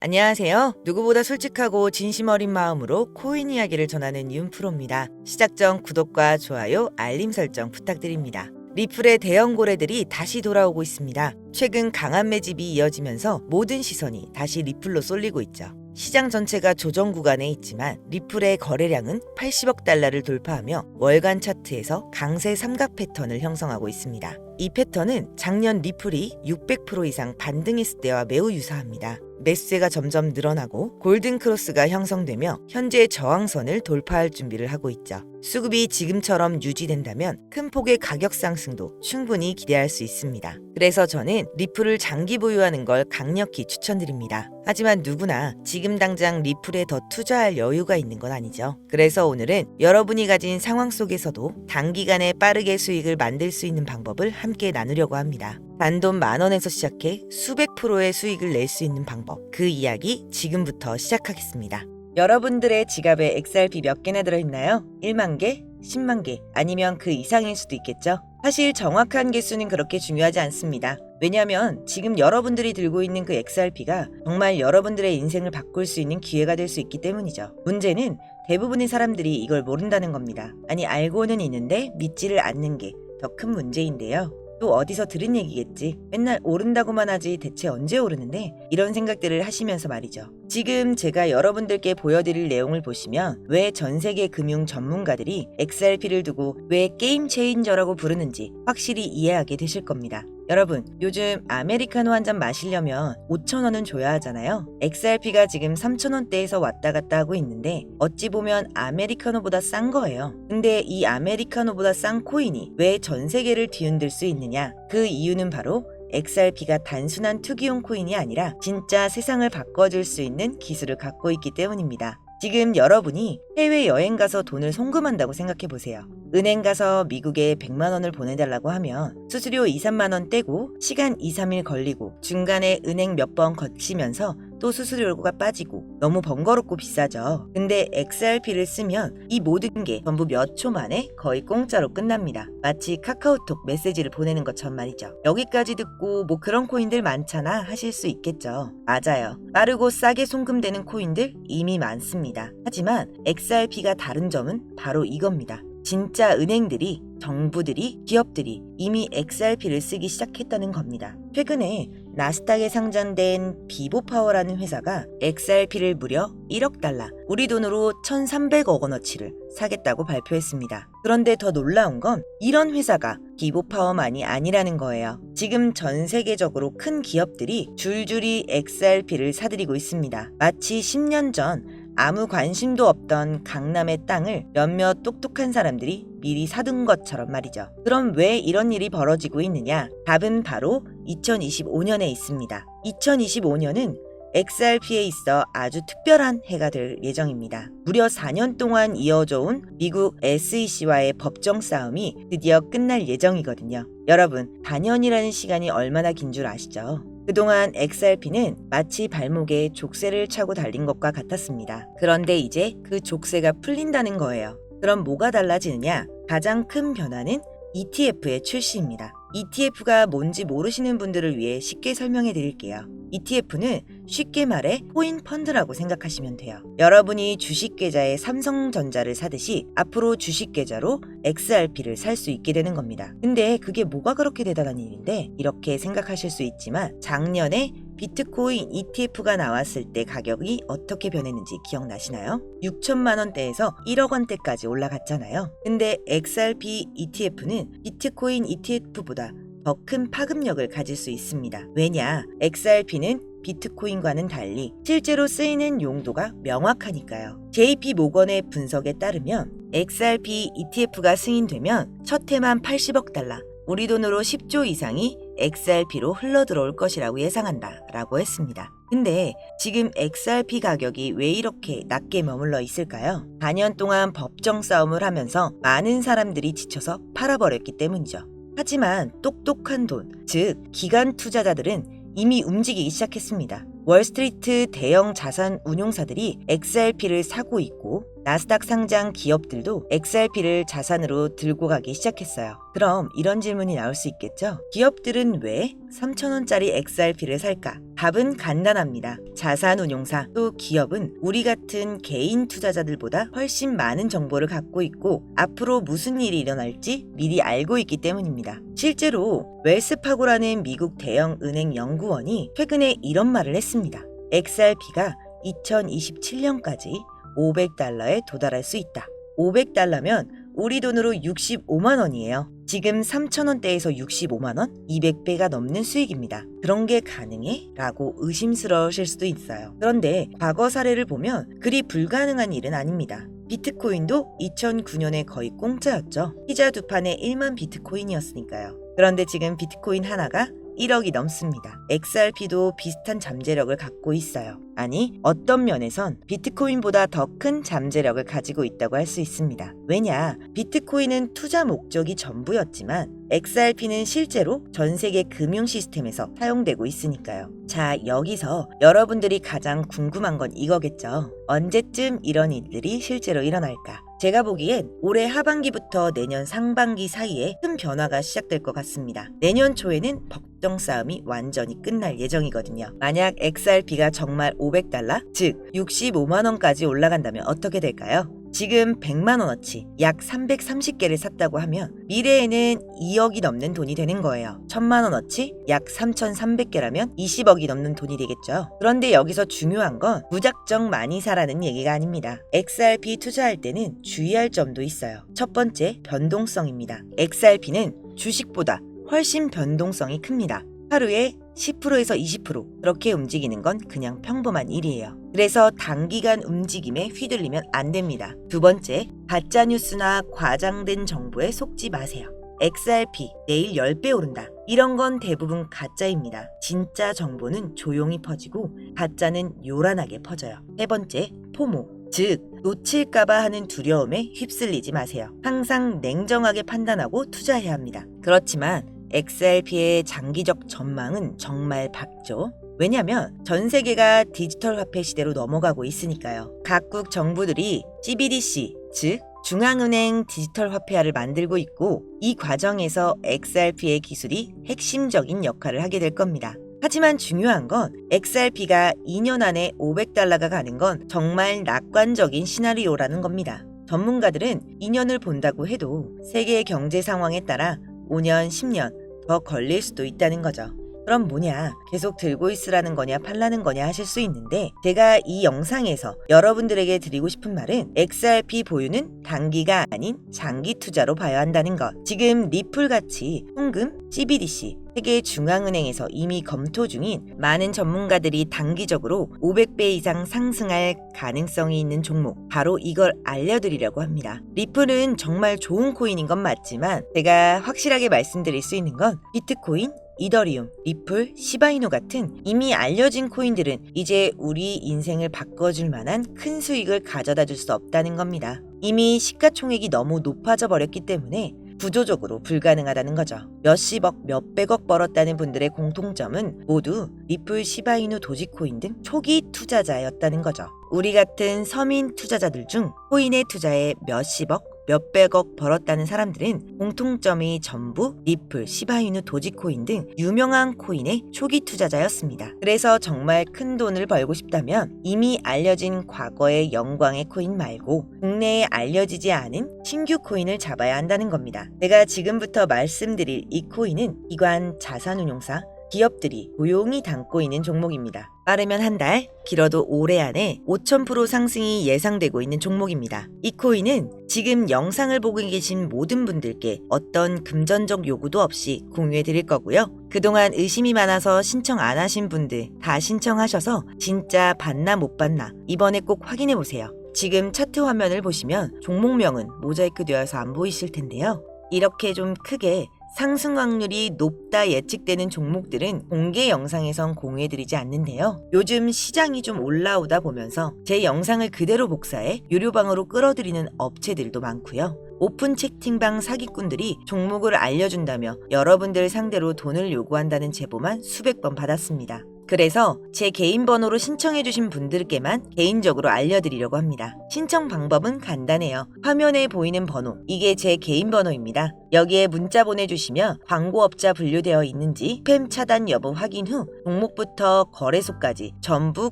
안녕하세요. 누구보다 솔직하고 진심 어린 마음으로 코인 이야기를 전하는 윤프로입니다. 시작 전 구독과 좋아요, 알림 설정 부탁드립니다. 리플의 대형 고래들이 다시 돌아오고 있습니다. 최근 강한 매집이 이어지면서 모든 시선이 다시 리플로 쏠리고 있죠. 시장 전체가 조정 구간에 있지만 리플의 거래량은 80억 달러를 돌파하며 월간 차트에서 강세 삼각 패턴을 형성하고 있습니다. 이 패턴은 작년 리플이 600% 이상 반등했을 때와 매우 유사합니다. 매수세가 점점 늘어나고 골든 크로스가 형성되며 현재 저항선을 돌파할 준비를 하고 있죠. 수급이 지금처럼 유지된다면 큰 폭의 가격 상승도 충분히 기대할 수 있습니다. 그래서 저는 리플을 장기 보유하는 걸 강력히 추천드립니다. 하지만 누구나 지금 당장 리플에 더 투자할 여유가 있는 건 아니죠. 그래서 오늘은 여러분이 가진 상황 속에서도 단기간에 빠르게 수익을 만들 수 있는 방법을 함께 나누려고 합니다. 단돈 10,000원에서 시작해 수백 프로의 수익을 낼 수 있는 방법, 그 이야기 지금부터 시작하겠습니다. 여러분들의 지갑에 XRP 몇 개나 들어있나요? 1만 개? 10만 개? 아니면 그 이상일 수도 있겠죠? 사실 정확한 개수는 그렇게 중요하지 않습니다. 왜냐하면 지금 여러분들이 들고 있는 그 XRP가 정말 여러분들의 인생을 바꿀 수 있는 기회가 될 수 있기 때문이죠. 문제는 대부분의 사람들이 이걸 모른다는 겁니다. 아니, 알고는 있는데 믿지를 않는 게 더 큰 문제인데요. 또 어디서 들은 얘기겠지. 맨날 오른다고만 하지 대체 언제 오르는데? 이런 생각들을 하시면서 말이죠. 지금 제가 여러분들께 보여드릴 내용을 보시면 왜 전 세계 금융 전문가들이 XRP를 두고 왜 게임 체인저라고 부르는지 확실히 이해하게 되실 겁니다. 여러분, 요즘 아메리카노 한 잔 마시려면 5,000원은 줘야 하잖아요. XRP가 지금 3,000원대에서 왔다 갔다 하고 있는데 어찌 보면 아메리카노보다 싼 거예요. 근데 이 아메리카노보다 싼 코인이 왜 전 세계를 뒤흔들 수 있느냐? 그 이유는 바로 XRP가 단순한 투기용 코인이 아니라 진짜 세상을 바꿔줄 수 있는 기술을 갖고 있기 때문입니다. 지금 여러분이 해외여행 가서 돈을 송금한다고 생각해보세요. 은행 가서 미국에 100만 원을 보내달라고 하면 수수료 2, 3만 원 떼고 시간 2, 3일 걸리고 중간에 은행 몇 번 거치면서 또 수수료가 빠지고 너무 번거롭고 비싸죠. 근데 XRP를 쓰면 이 모든 게 전부 몇 초 만에 거의 공짜로 끝납니다. 마치 카카오톡 메시지를 보내는 것처럼 말이죠. 여기까지 듣고 뭐 그런 코인들 많잖아 하실 수 있겠죠. 맞아요. 빠르고 싸게 송금되는 코인들 이미 많습니다. 하지만 XRP가 다른 점은 바로 이겁니다. 진짜 은행들이, 정부들이, 기업들이 이미 XRP를 쓰기 시작했다는 겁니다. 최근에 나스닥에 상장된 비보파워라는 회사가 XRP를 무려 1억 달러, 우리 돈으로 1,300억 원어치를 사겠다고 발표했습니다. 그런데 더 놀라운 건 이런 회사가 비보파워만이 아니라는 거예요. 지금 전 세계적으로 큰 기업들이 줄줄이 XRP를 사들이고 있습니다. 마치 10년 전 아무 관심도 없던 강남의 땅을 몇몇 똑똑한 사람들이 미리 사둔 것처럼 말이죠. 그럼 왜 이런 일이 벌어지고 있느냐? 답은 바로 2025년에 있습니다. 2025년은 XRP에 있어 아주 특별한 해가 될 예정입니다. 무려 4년 동안 이어져 온 미국 SEC와의 법정 싸움이 드디어 끝날 예정이거든요. 여러분, 4년이라는 시간이 얼마나 긴 줄 아시죠? 그동안 XRP는 마치 발목에 족쇄를 차고 달린 것과 같았습니다. 그런데 이제 그 족쇄가 풀린다는 거예요. 그럼 뭐가 달라지느냐? 가장 큰 변화는 ETF의 출시입니다. ETF가 뭔지 모르시는 분들을 위해 쉽게 설명해 드릴게요. ETF는 쉽게 말해 코인 펀드라고 생각하시면 돼요. 여러분이 주식 계좌에 삼성전자를 사듯이 앞으로 주식 계좌로 XRP를 살 수 있게 되는 겁니다. 근데 그게 뭐가 그렇게 대단한 일인데? 이렇게 생각하실 수 있지만 작년에 비트코인 ETF가 나왔을 때 가격이 어떻게 변했는지 기억나시나요? 6천만 원대에서 1억 원대까지 올라갔잖아요. 근데 XRP ETF는 비트코인 ETF보다 더 큰 파급력을 가질 수 있습니다. 왜냐? XRP는 비트코인과는 달리 실제로 쓰이는 용도가 명확하니까요. JP 모건의 분석에 따르면 XRP ETF가 승인되면 첫 해만 80억 달러, 우리 돈으로 10조 이상이 XRP로 흘러들어올 것이라고 예상한다 라고 했습니다. 근데 지금 XRP 가격이 왜 이렇게 낮게 머물러 있을까요? 4년 동안 법정 싸움을 하면서 많은 사람들이 지쳐서 팔아버렸기 때문이죠. 하지만 똑똑한 돈, 즉 기관 투자자들은 이미 움직이기 시작했습니다. 월스트리트 대형 자산 운용사들이 XRP를 사고 있고 나스닥 상장 기업들도 XRP를 자산으로 들고 가기 시작했어요. 그럼 이런 질문이 나올 수 있겠죠? 기업들은 왜 3,000원짜리 XRP를 살까? 답은 간단합니다. 자산운용사 또 기업은 우리 같은 개인 투자자들보다 훨씬 많은 정보를 갖고 있고 앞으로 무슨 일이 일어날지 미리 알고 있기 때문입니다. 실제로 웰스파고라는 미국 대형 은행 연구원이 최근에 이런 말을 했습니다. XRP가 2027년까지 $500에 도달할 수 있다. $500면 우리 돈으로 65만 원이에요. 지금 3,000원대에서 65만 원? 200배가 넘는 수익입니다. 그런 게 가능해? 라고 의심스러우실 수도 있어요. 그런데 과거 사례를 보면 그리 불가능한 일은 아닙니다. 비트코인도 2009년에 거의 공짜였죠. 피자 두 판에 1만 비트코인이었으니까요. 그런데 지금 비트코인 하나가 1억이 넘습니다. XRP도 비슷한 잠재력을 갖고 있어요. 아니, 어떤 면에선 비트코인보다 더 큰 잠재력을 가지고 있다고 할 수 있습니다. 왜냐, 비트코인은 투자 목적이 전부였지만 XRP는 실제로 전 세계 금융 시스템에서 사용되고 있으니까요. 자, 여기서 여러분들이 가장 궁금한 건 이거겠죠. 언제쯤 이런 일들이 실제로 일어날까? 제가 보기엔 올해 하반기부터 내년 상반기 사이에 큰 변화가 시작될 것 같습니다. 내년 초에는 법정 싸움이 완전히 끝날 예정이거든요. 만약 XRP가 정말 $500, 즉 65만 원까지 올라간다면 어떻게 될까요? 지금 100만 원어치 약 330개를 샀다고 하면 미래에는 2억이 넘는 돈이 되는 거예요. 1000만 원어치 약 3,300개라면 20억이 넘는 돈이 되겠죠. 그런데 여기서 중요한 건 무작정 많이 사라는 얘기가 아닙니다. XRP 투자할 때는 주의할 점도 있어요. 첫 번째, 변동성입니다. XRP는 주식보다 훨씬 변동성이 큽니다. 하루에 10%에서 20% 그렇게 움직이는 건 그냥 평범한 일이에요. 그래서 단기간 움직임에 휘둘리면 안 됩니다. 두 번째, 가짜뉴스나 과장된 정보에 속지 마세요. XRP 내일 10배 오른다. 이런 건 대부분 가짜입니다. 진짜 정보는 조용히 퍼지고 가짜는 요란하게 퍼져요. 세 번째, 포모. 즉, 놓칠까봐 하는 두려움에 휩쓸리지 마세요. 항상 냉정하게 판단하고 투자해야 합니다. 그렇지만 XRP의 장기적 전망은 정말 밝죠. 왜냐면 전 세계가 디지털 화폐 시대로 넘어가고 있으니까요. 각국 정부들이 CBDC, 즉 중앙은행 디지털 화폐화를 만들고 있고 이 과정에서 XRP의 기술이 핵심적인 역할을 하게 될 겁니다. 하지만 중요한 건 XRP가 2년 안에 $500가 가는 건 정말 낙관적인 시나리오라는 겁니다. 전문가들은 2년을 본다고 해도 세계의 경제 상황에 따라 5년, 10년 더 걸릴 수도 있다는 거죠. 그럼 뭐냐, 계속 들고 있으라는 거냐 팔라는 거냐 하실 수 있는데 제가 이 영상에서 여러분들에게 드리고 싶은 말은 XRP 보유는 단기가 아닌 장기 투자로 봐야 한다는 것. 지금 리플같이 현금, CBDC, 세계 중앙은행에서 이미 검토 중인 많은 전문가들이 단기적으로 500배 이상 상승할 가능성이 있는 종목, 바로 이걸 알려드리려고 합니다. 리플은 정말 좋은 코인인 건 맞지만 제가 확실하게 말씀드릴 수 있는 건 비트코인, 이더리움, 리플, 시바이노 같은 이미 알려진 코인들은 이제 우리 인생을 바꿔줄 만한 큰 수익을 가져다 줄 수 없다는 겁니다. 이미 시가총액이 너무 높아져 버렸기 때문에 구조적으로 불가능하다는 거죠. 몇십억, 몇백억 벌었다는 분들의 공통점은 모두 리플, 시바이누, 도지코인 등 초기 투자자였다는 거죠. 우리 같은 서민 투자자들 중 코인에 투자해 몇십억, 몇백억 벌었다는 사람들은 공통점이 전부 리플, 시바이누, 도지코인 등 유명한 코인의 초기 투자자였습니다. 그래서 정말 큰 돈을 벌고 싶다면 이미 알려진 과거의 영광의 코인 말고 국내에 알려지지 않은 신규 코인을 잡아야 한다는 겁니다. 제가 지금부터 말씀드릴 이 코인은 기관 자산운용사, 기업들이 조용히 담고 있는 종목입니다. 빠르면 한 달, 길어도 올해 안에 5000% 상승이 예상되고 있는 종목입니다. 이 코인은 지금 영상을 보고 계신 모든 분들께 어떤 금전적 요구도 없이 공유해 드릴 거고요. 그동안 의심이 많아서 신청 안 하신 분들 다 신청하셔서 진짜 받나 못 받나 이번에 꼭 확인해 보세요. 지금 차트 화면을 보시면 종목명은 모자이크 되어서 안 보이실 텐데요. 이렇게 좀 크게 상승 확률이 높다 예측되는 종목들은 공개 영상에선 공유해드리지 않는데요. 요즘 시장이 좀 올라오다 보면서 제 영상을 그대로 복사해 유료방으로 끌어들이는 업체들도 많고요. 오픈 채팅방 사기꾼들이 종목을 알려준다며 여러분들 상대로 돈을 요구한다는 제보만 수백 번 받았습니다. 그래서 제 개인 번호로 신청해주신 분들께만 개인적으로 알려드리려고 합니다. 신청 방법은 간단해요. 화면에 보이는 번호, 이게 제 개인 번호입니다. 여기에 문자 보내주시면 광고업자 분류되어 있는지 스팸 차단 여부 확인 후 종목부터 거래소까지 전부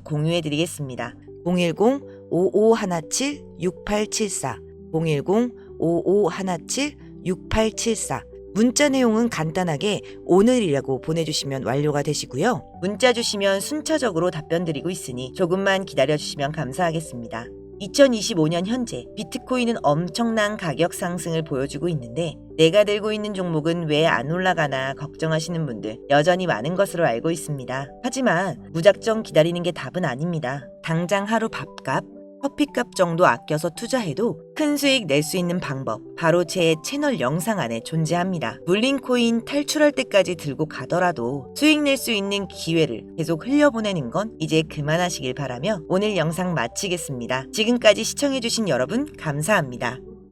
공유해드리겠습니다. 010-5517-6874 010-5517-6874 문자 내용은 간단하게 오늘이라고 보내주시면 완료가 되시고요. 문자 주시면 순차적으로 답변 드리고 있으니 조금만 기다려주시면 감사하겠습니다. 2025년 현재 비트코인은 엄청난 가격 상승을 보여주고 있는데 내가 들고 있는 종목은 왜 안 올라가나 걱정하시는 분들 여전히 많은 것으로 알고 있습니다. 하지만 무작정 기다리는 게 답은 아닙니다. 당장 하루 밥값, 커피값 정도 아껴서 투자해도 큰 수익 낼 수 있는 방법 바로 제 채널 영상 안에 존재합니다. 물린 코인 탈출할 때까지 들고 가더라도 수익 낼 수 있는 기회를 계속 흘려보내는 건 이제 그만하시길 바라며 오늘 영상 마치겠습니다. 지금까지 시청해주신 여러분 감사합니다.